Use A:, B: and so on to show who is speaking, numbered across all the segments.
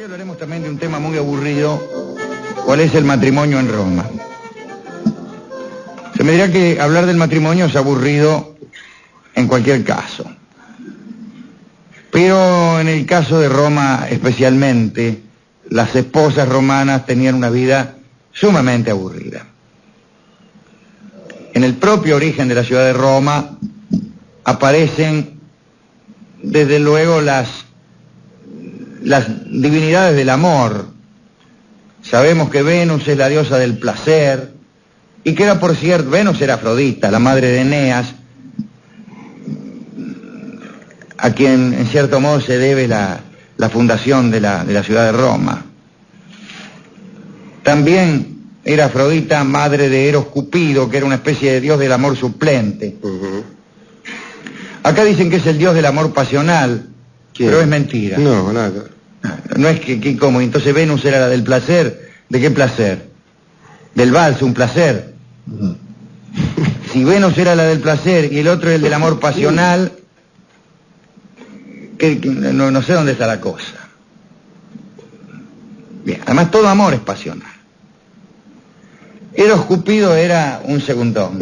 A: Hoy hablaremos también de un tema muy aburrido, ¿cuál es el matrimonio en Roma? Se me dirá que hablar del matrimonio es aburrido en cualquier caso. Pero en el caso de Roma especialmente, las esposas romanas tenían una vida sumamente aburrida. En el propio origen de la ciudad de Roma aparecen desde luego las divinidades del amor. Sabemos que Venus es la diosa del placer, y que era, por cierto, Venus era Afrodita, la madre de Eneas, a quien en cierto modo se debe la fundación de la ciudad de Roma. También era Afrodita madre de Eros Cupido, que era una especie de dios del amor suplente. Acá dicen que es el dios del amor pasional, pero es mentira.
B: No, nada.
A: No es que como, entonces Venus era la del placer. ¿De qué placer? Del vals, un placer. Si Venus era la del placer y el otro el del amor pasional, no sé dónde está la cosa. Bien, además todo amor es pasional. Eros Cupido era un segundón,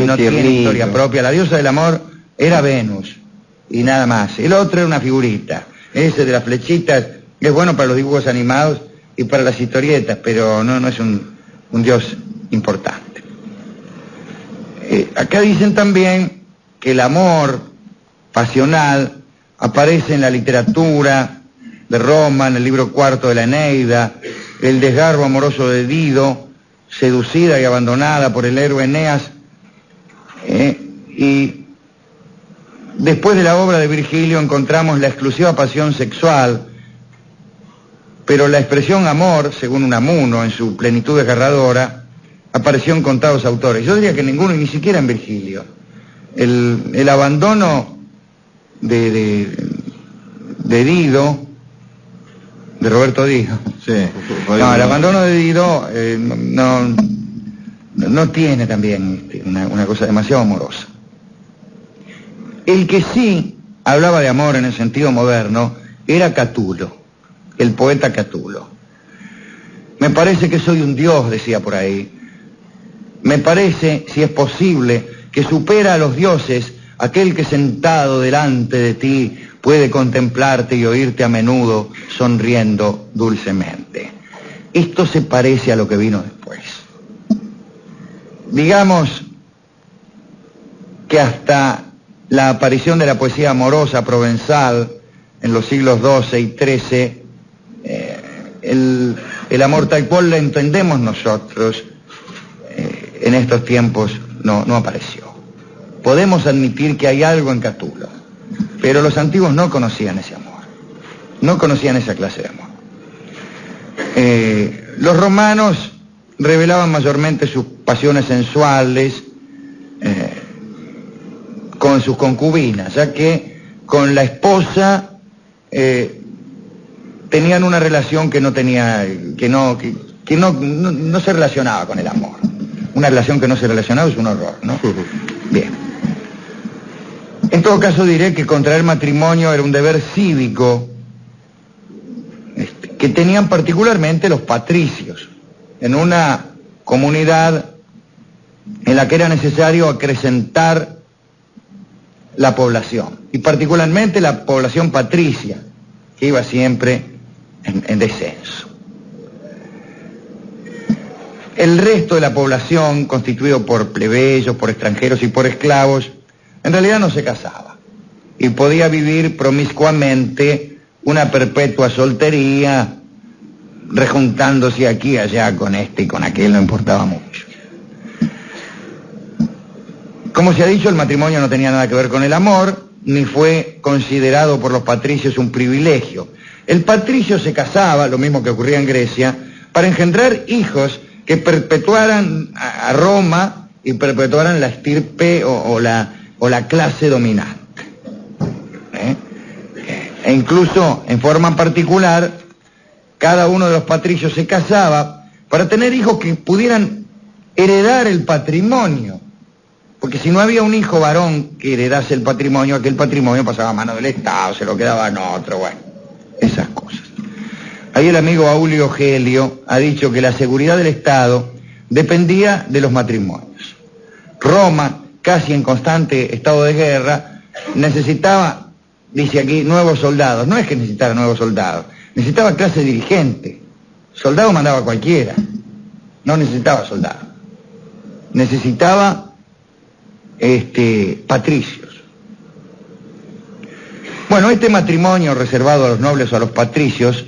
A: no tiene historia propia. La diosa del amor era Venus y nada más. El otro era una figurita. Ese de las flechitas es bueno para los dibujos animados y para las historietas, pero no es un dios importante. Acá dicen también que el amor pasional aparece en la literatura de Roma, en el libro cuarto de la Eneida, el desgarro amoroso de Dido, seducida y abandonada por el héroe Eneas, y después de la obra de Virgilio encontramos la exclusiva pasión sexual, pero la expresión amor, según Unamuno, en su plenitud desgarradora, apareció en contados autores. Yo diría que ninguno, ni siquiera en Virgilio. El abandono de Dido, de Roberto Dido.
B: Sí.
A: No, el abandono de Dido no tiene también una cosa demasiado amorosa. El que sí hablaba de amor en el sentido moderno era Catulo, el poeta Catulo. Me parece que soy un dios, decía por ahí. Me parece, si es posible, que supera a los dioses aquel que sentado delante de ti puede contemplarte y oírte a menudo sonriendo dulcemente. Esto se parece a lo que vino después. Digamos que hasta la aparición de la poesía amorosa provenzal en los siglos XII y XIII, el amor tal cual lo entendemos nosotros, en estos tiempos no apareció. Podemos admitir que hay algo en Catulo, pero los antiguos no conocían ese amor, no conocían esa clase de amor. Los romanos revelaban mayormente sus pasiones sensuales con sus concubinas, ya que con la esposa tenían una relación que no se relacionaba con el amor. Una relación que no se relacionaba es un horror, ¿no? Bien. En todo caso diré que contraer matrimonio era un deber cívico que tenían particularmente los patricios en una comunidad en la que era necesario acrecentar la población, y particularmente la población patricia, que iba siempre en descenso. El resto de la población, constituido por plebeyos, por extranjeros y por esclavos, en realidad no se casaba y podía vivir promiscuamente una perpetua soltería, rejuntándose aquí y allá con este y con aquel, no importaba mucho. Como se ha dicho, el matrimonio no tenía nada que ver con el amor, ni fue considerado por los patricios un privilegio. El patricio se casaba, lo mismo que ocurría en Grecia, para engendrar hijos que perpetuaran a Roma y perpetuaran la estirpe o la clase dominante. E incluso, en forma particular, cada uno de los patricios se casaba para tener hijos que pudieran heredar el patrimonio. Porque si no había un hijo varón que heredase el patrimonio, aquel patrimonio pasaba a mano del Estado, se lo quedaban otro, bueno, esas cosas. Ahí el amigo Aulio Gelio ha dicho que la seguridad del Estado dependía de los matrimonios. Roma, casi en constante estado de guerra, necesitaba, dice aquí, nuevos soldados. No es que necesitara nuevos soldados, necesitaba clase dirigente. Soldado mandaba cualquiera, no necesitaba soldados. Necesitaba patricios. Bueno, este matrimonio reservado a los nobles o a los patricios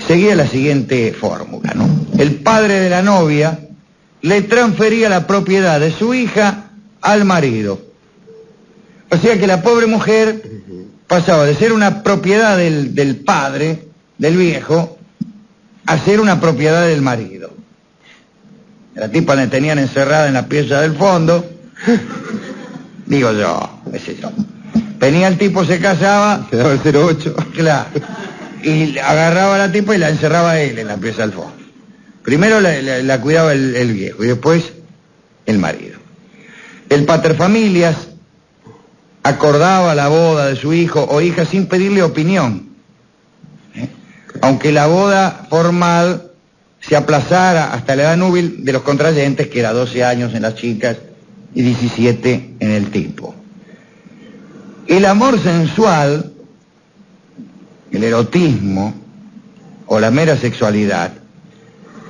A: seguía la siguiente fórmula, ¿no? El padre de la novia le transfería la propiedad de su hija al marido. O sea que la pobre mujer pasaba de ser una propiedad del padre, del viejo, a ser una propiedad del marido. La tipa la tenían encerrada en la pieza del fondo, digo yo, qué sé yo. Venía el tipo, se casaba,
B: quedaba el 08.
A: Claro, y agarraba a la tipa y la encerraba él en la pieza del fondo. Primero la cuidaba el viejo y después el marido. El paterfamilias acordaba la boda de su hijo o hija sin pedirle opinión, aunque la boda formal se aplazara hasta la edad núbil de los contrayentes, que era 12 años en las chicas y 17 en el tipo. El amor sensual, el erotismo o la mera sexualidad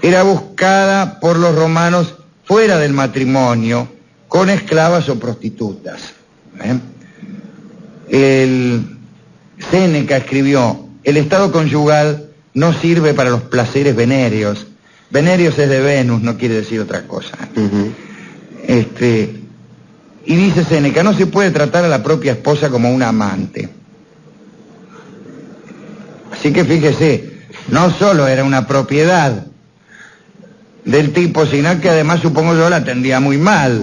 A: era buscada por los romanos fuera del matrimonio, con esclavas o prostitutas. El Séneca escribió: el estado conyugal no sirve para los placeres venéreos. Venéreos es de Venus, no quiere decir otra cosa. Y dice Séneca, no se puede tratar a la propia esposa como una amante. Así que fíjese, no solo era una propiedad del tipo, sino que además, supongo yo, la atendía muy mal.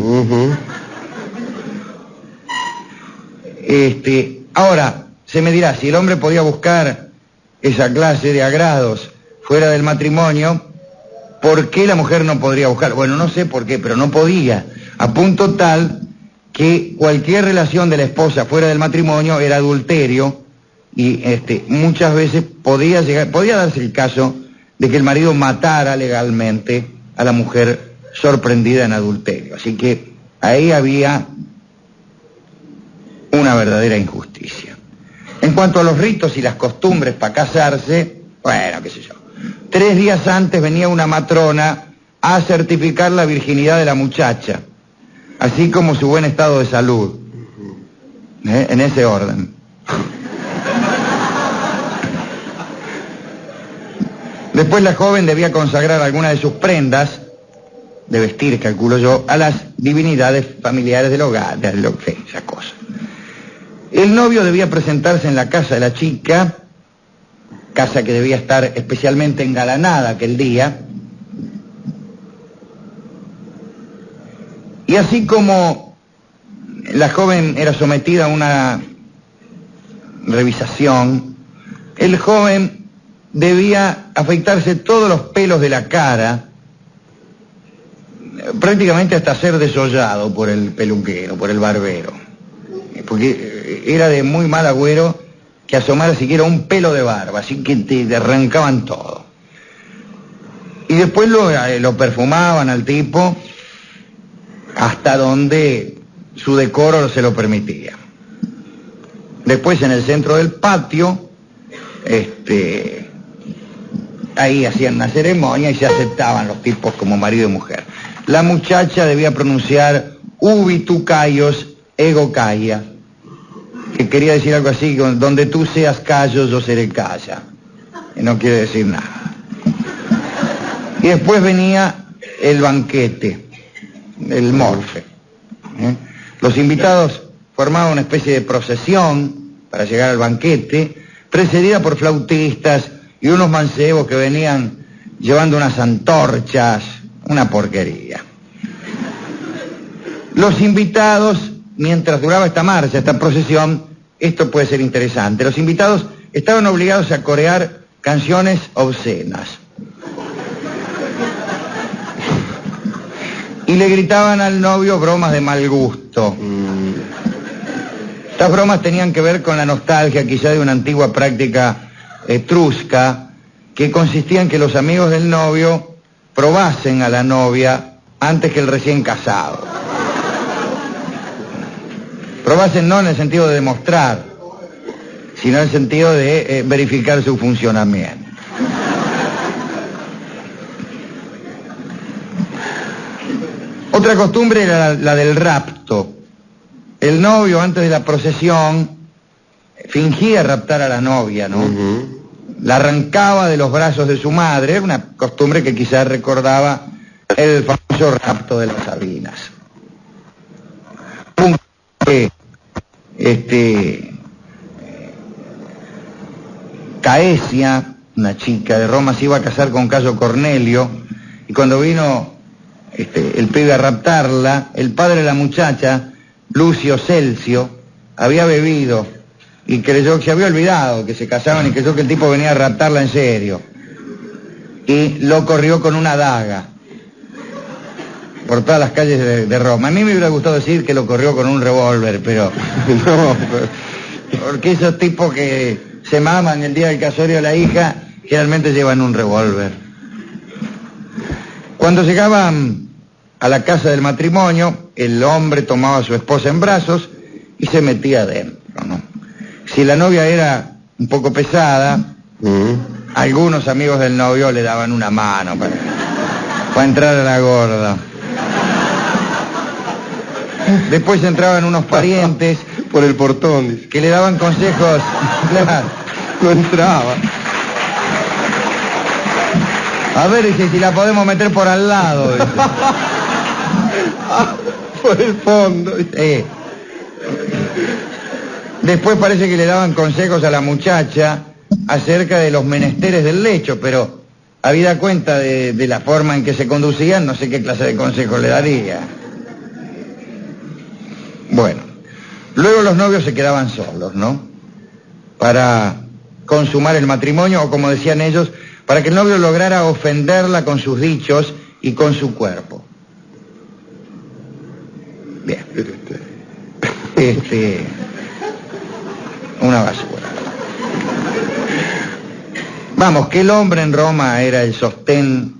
A: Ahora, se me dirá, si el hombre podía buscar esa clase de agrados fuera del matrimonio, ¿por qué la mujer no podría buscar? Bueno, no sé por qué, pero no podía, a punto tal que cualquier relación de la esposa fuera del matrimonio era adulterio, y muchas veces podía darse el caso de que el marido matara legalmente a la mujer sorprendida en adulterio. Así que ahí había una verdadera injusticia. En cuanto a los ritos y las costumbres para casarse, bueno, qué sé yo. 3 días antes venía una matrona a certificar la virginidad de la muchacha, así como su buen estado de salud, en ese orden. Después la joven debía consagrar alguna de sus prendas de vestir, calculo yo, a las divinidades familiares del hogar, esas cosas. El novio debía presentarse en la casa de la chica, casa que debía estar especialmente engalanada aquel día, y así como la joven era sometida a una revisación, el joven debía afeitarse todos los pelos de la cara, prácticamente hasta ser desollado por el peluquero, por el barbero, porque era de muy mal agüero que asomara siquiera un pelo de barba, así que te arrancaban todo. Y después lo perfumaban al tipo hasta donde su decoro se lo permitía. Después, en el centro del patio, ahí hacían una ceremonia y se aceptaban los tipos como marido y mujer. La muchacha debía pronunciar ubi tu caios ego caia, que quería decir algo así, donde tú seas callo, yo seré calla. Y no quiere decir nada. Y después venía el banquete, el morfe. Los invitados formaban una especie de procesión para llegar al banquete, precedida por flautistas y unos mancebos que venían llevando unas antorchas, una porquería. Los invitados, mientras duraba esta marcha, esta procesión, esto puede ser interesante, los invitados estaban obligados a corear canciones obscenas. Y le gritaban al novio bromas de mal gusto. Estas bromas tenían que ver con la nostalgia quizá de una antigua práctica etrusca que consistía en que los amigos del novio probasen a la novia antes que el recién casado. Probasen no en el sentido de demostrar, sino en el sentido de verificar su funcionamiento. Otra costumbre era la del rapto. El novio, antes de la procesión, fingía raptar a la novia, ¿no? La arrancaba de los brazos de su madre, era una costumbre que quizás recordaba el famoso rapto de las Sabinas. Caesia, una chica de Roma, se iba a casar con Cayo Cornelio, y cuando vino el pibe a raptarla, el padre de la muchacha, Lucio Celcio, había bebido y creyó que se había olvidado que se casaban y creyó que el tipo venía a raptarla en serio. Y lo corrió con una daga por todas las calles de Roma. A mí me hubiera gustado decir que lo corrió con un revólver, pero no, porque esos tipos que se maman el día del casorio de la hija generalmente llevan un revólver. Cuando llegaban a la casa del matrimonio, el hombre tomaba a su esposa en brazos y se metía adentro, ¿no? Si la novia era un poco pesada, algunos amigos del novio le daban una mano para entrar a la gorda. Después entraban unos parientes
B: por el portón,
A: que le daban consejos. Claro,
B: no entraba.
A: A ver, dice, si la podemos meter por al lado, dice.
B: Por el fondo.
A: Después parece que le daban consejos a la muchacha acerca de los menesteres del lecho, pero habida cuenta de la forma en que se conducían, no sé qué clase de consejos le daría. Bueno, luego los novios se quedaban solos, ¿no? Para consumar el matrimonio, o como decían ellos, para que el novio lograra ofenderla con sus dichos y con su cuerpo. Bien. Una basura. Vamos, que el hombre en Roma era el sostén,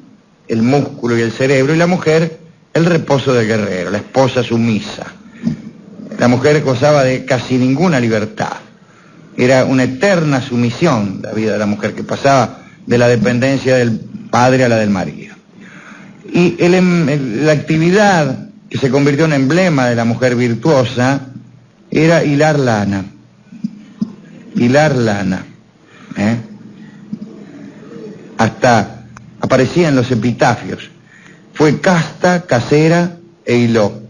A: el músculo y el cerebro, y la mujer el reposo del guerrero, la esposa sumisa. La mujer gozaba de casi ninguna libertad. Era una eterna sumisión la vida de la mujer, que pasaba de la dependencia del padre a la del marido. Y la actividad que se convirtió en emblema de la mujer virtuosa era hilar lana. Hilar lana. Hasta aparecía en los epitafios. Fue casta, casera e hiló.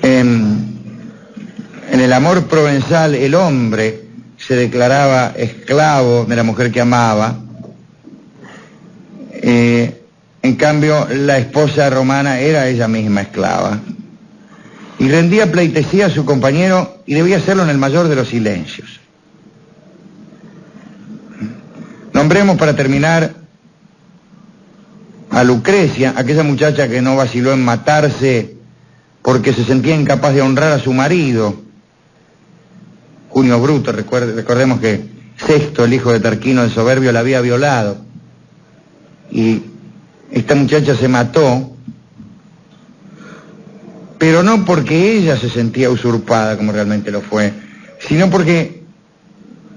A: En el amor provenzal, el hombre se declaraba esclavo de la mujer que amaba. En cambio, la esposa romana era ella misma esclava. Y rendía pleitesía a su compañero y debía hacerlo en el mayor de los silencios. Nombremos para terminar a Lucrecia, aquella muchacha que no vaciló en matarse porque se sentía incapaz de honrar a su marido. Junio Bruto, recordemos que Sexto, el hijo de Tarquino el Soberbio, la había violado. Y esta muchacha se mató, pero no porque ella se sentía usurpada, como realmente lo fue, sino porque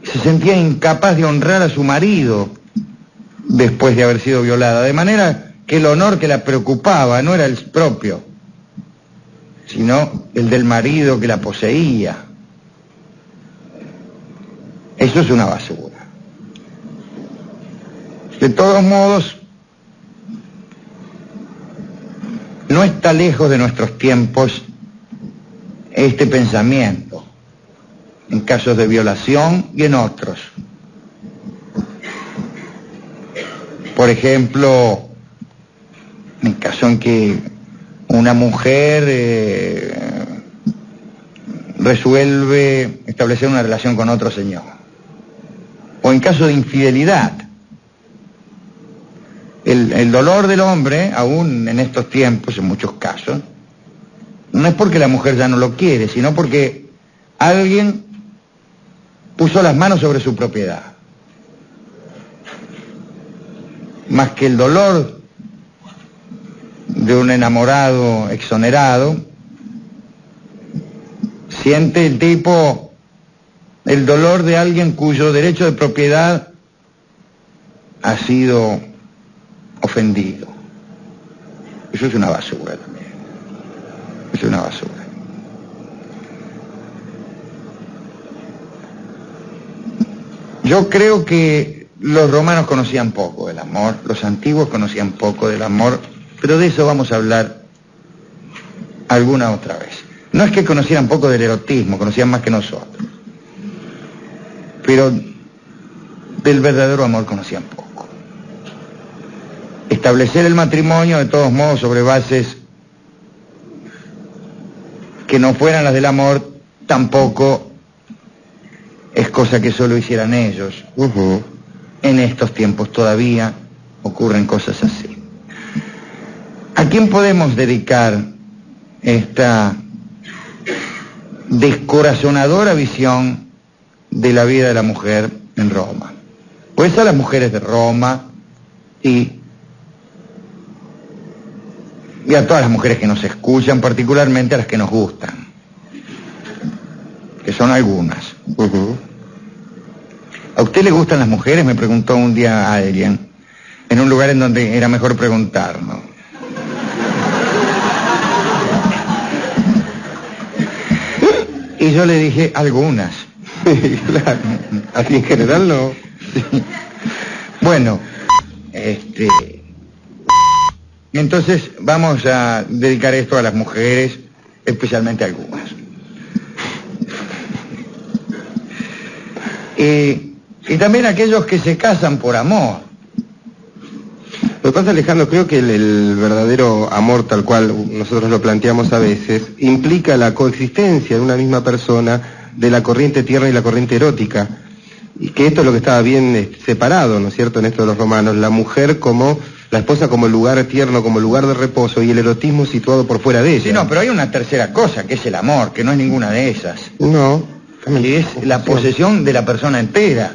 A: se sentía incapaz de honrar a su marido después de haber sido violada. De manera que el honor que la preocupaba no era el propio, sino el del marido que la poseía. Eso es una basura. De todos modos, no está lejos de nuestros tiempos este pensamiento, en casos de violación y en otros. Por ejemplo, en caso en que una mujer resuelve establecer una relación con otro señor, o en caso de infidelidad. El dolor del hombre, aún en estos tiempos, en muchos casos, no es porque la mujer ya no lo quiere, sino porque alguien puso las manos sobre su propiedad. Más que el dolor de un enamorado exonerado, siente el tipo el dolor de alguien cuyo derecho de propiedad ha sido ofendido. Eso es una basura también. Eso es una basura. Yo creo que los romanos conocían poco del amor, los antiguos conocían poco del amor, pero de eso vamos a hablar alguna otra vez. No es que conocieran poco del erotismo, conocían más que nosotros, pero del verdadero amor conocían poco. Establecer el matrimonio, de todos modos, sobre bases que no fueran las del amor, tampoco es cosa que solo hicieran ellos. En estos tiempos todavía ocurren cosas así. ¿A quién podemos dedicar esta descorazonadora visión de la vida de la mujer en Roma? Pues a las mujeres de Roma y a todas las mujeres que nos escuchan, particularmente a las que nos gustan, que son algunas. ¿A usted le gustan las mujeres?, me preguntó un día Adrián, en un lugar en donde era mejor preguntar, ¿no? Y yo le dije, algunas.
B: Claro. Así en general no.
A: Sí. Bueno, entonces vamos a dedicar esto a las mujeres, especialmente a algunas. Y también a aquellos que se casan por amor.
B: Lo que pasa, Alejandro, creo que el verdadero amor, tal cual nosotros lo planteamos a veces, implica la coexistencia de una misma persona de la corriente tierna y la corriente erótica. Y que esto es lo que estaba bien separado, ¿no es cierto?, en esto de los romanos. La mujer como, la esposa como el lugar tierno, como el lugar de reposo, y el erotismo situado por fuera de ella.
A: Sí, no, pero hay una tercera cosa, que es el amor, que no es ninguna de esas.
B: No.
A: Que es la posesión de la persona entera.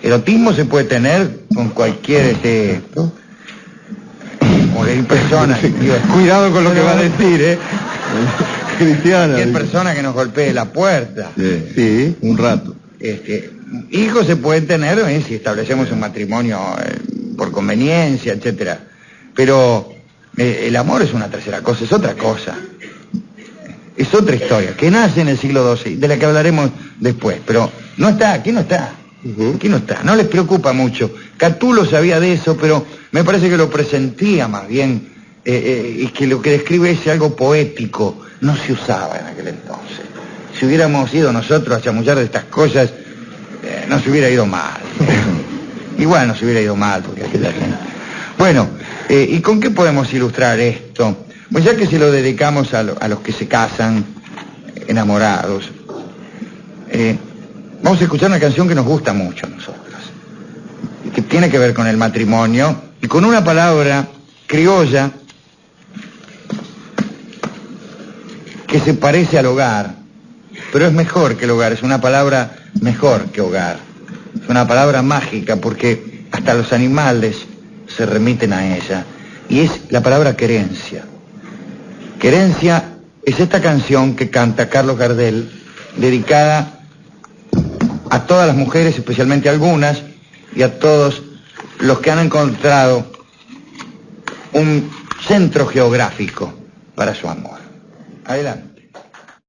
A: Erotismo se puede tener con cualquier persona.
B: Cuidado con lo que va a decir, Cristiana.
A: Cualquier persona que nos golpee la puerta.
B: Sí, un rato.
A: Hijos se pueden tener si establecemos un matrimonio por conveniencia, etcétera. Pero el amor es una tercera cosa, es otra cosa. Es otra historia, que nace en el siglo XII, de la que hablaremos después. Pero no está, aquí no está. Aquí no está, no les preocupa mucho. Catulo sabía de eso, pero me parece que lo presentía más bien, y que lo que describe es algo poético, no se usaba en aquel entonces. Si hubiéramos ido nosotros a chamullar de estas cosas, nos hubiera ido mal. Igual nos hubiera ido mal, porque aquella gente... Bueno, ¿y con qué podemos ilustrar esto? Pues ya que se lo dedicamos a los que se casan enamorados, vamos a escuchar una canción que nos gusta mucho a nosotros, que tiene que ver con el matrimonio y con una palabra criolla que se parece al hogar, pero es mejor que el hogar, es una palabra mejor que hogar, es una palabra mágica porque hasta los animales se remiten a ella, y es la palabra querencia. Querencia es esta canción que canta Carlos Gardel, dedicada a todas las mujeres, especialmente a algunas, y a todos los que han encontrado un centro geográfico para su amor. Adelante.